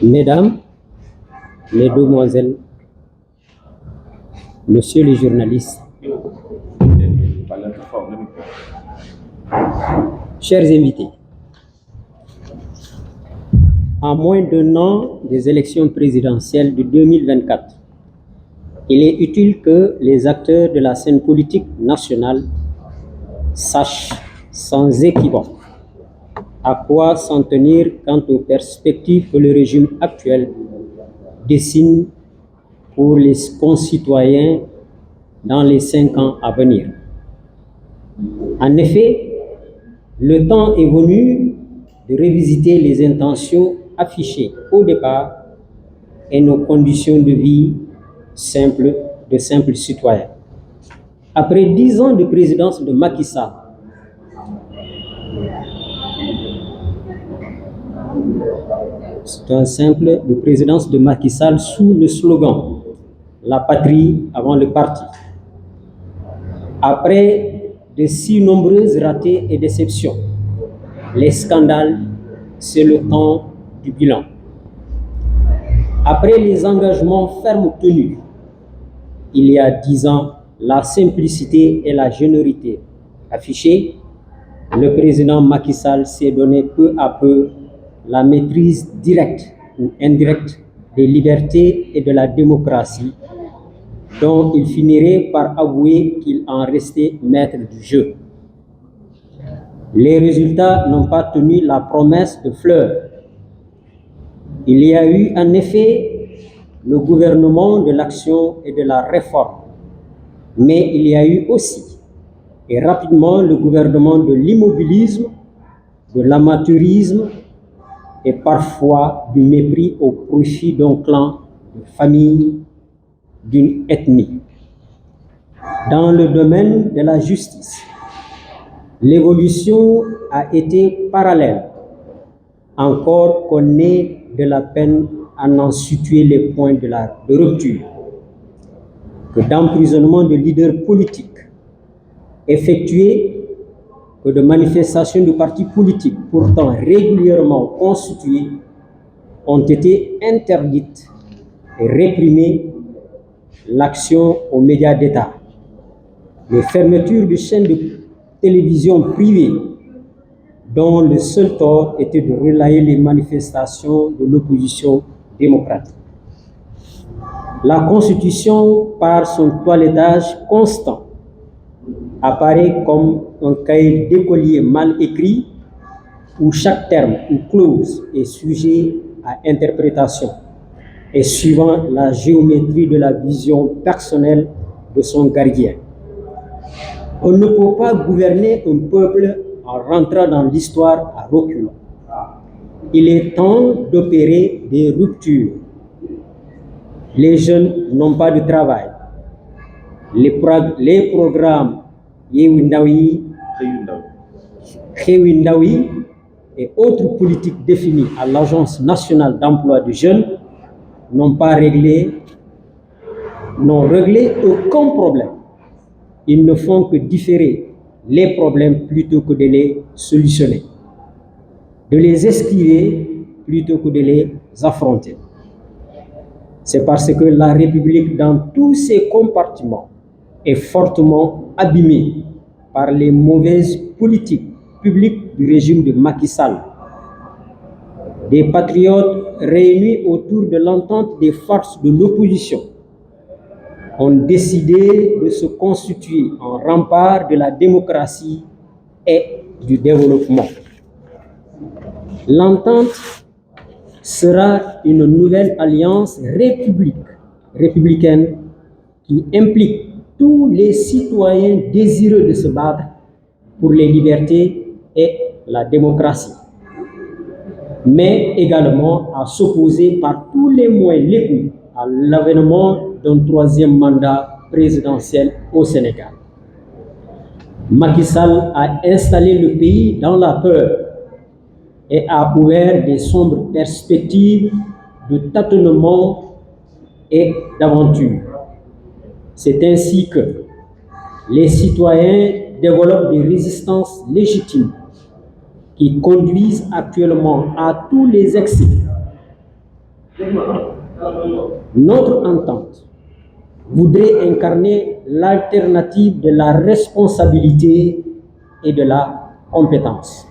Mesdames, Mesdemoiselles, Messieurs les journalistes, chers invités, à moins d'un an des élections présidentielles de 2024, il est utile que les acteurs de la scène politique nationale sachent sans équivoque à quoi s'en tenir quant aux perspectives que le régime actuel dessine pour les concitoyens dans les 5 ans à venir. En effet, le temps est venu de revisiter les intentions affichées au départ et nos conditions de vie de simples citoyens. Après 10 ans de présidence de Macky Sall, c'est un simple de présidence de Macky Sall sous le slogan « La patrie avant le parti ». Après de si nombreuses ratées et déceptions, les scandales, c'est le temps du bilan. Après les engagements fermes tenus, il y a 10 ans, la simplicité et la générosité affichées, le président Macky Sall s'est donné peu à peu la maîtrise directe ou indirecte des libertés et de la démocratie, dont il finirait par avouer qu'il en restait maître du jeu. Les résultats n'ont pas tenu la promesse de fleurs. Il y a eu en effet le gouvernement de l'action et de la réforme, mais il y a eu aussi et rapidement le gouvernement de l'immobilisme, de l'amateurisme et parfois du mépris au profit d'un clan, d'une famille, d'une ethnie. Dans le domaine de la justice, l'évolution a été parallèle, encore qu'on ait de la peine à en situer les points de rupture, que d'emprisonnement de leaders politiques effectués, que de manifestations de partis politiques pourtant régulièrement constitués ont été interdites et réprimées, l'action aux médias d'État, les fermetures de chaînes de télévision privées dont le seul tort était de relayer les manifestations de l'opposition démocratique. La Constitution, par son toilettage constant, apparaît comme un cahier d'écolier mal écrit où chaque terme ou clause est sujet à interprétation et suivant la géométrie de la vision personnelle de son gardien. On ne peut pas gouverner un peuple en rentrant dans l'histoire à reculons. Il est temps d'opérer des ruptures. Les jeunes n'ont pas de travail. Les programmes Yewindawi et autres politiques définies à l'Agence nationale d'emploi des jeunes n'ont réglé aucun problème. Ils ne font que différer les problèmes plutôt que de les solutionner, de les esquiver plutôt que de les affronter. C'est parce que la République, dans tous ses compartiments, est fortement abîmée par les mauvaises politiques publiques du régime de Macky Sall. Des patriotes réunis autour de l'entente des forces de l'opposition ont décidé de se constituer en rempart de la démocratie et du développement. L'entente sera une nouvelle alliance républicaine qui implique tous les citoyens désireux de se battre pour les libertés et la démocratie, mais également à s'opposer par tous les moyens légaux à l'avènement d'un troisième mandat présidentiel au Sénégal. Macky Sall a installé le pays dans la peur et a ouvert des sombres perspectives de tâtonnement et d'aventure. C'est ainsi que les citoyens développent des résistances légitimes qui conduisent actuellement à tous les excès Notre entente voudrait incarner l'alternative de la responsabilité et de la compétence.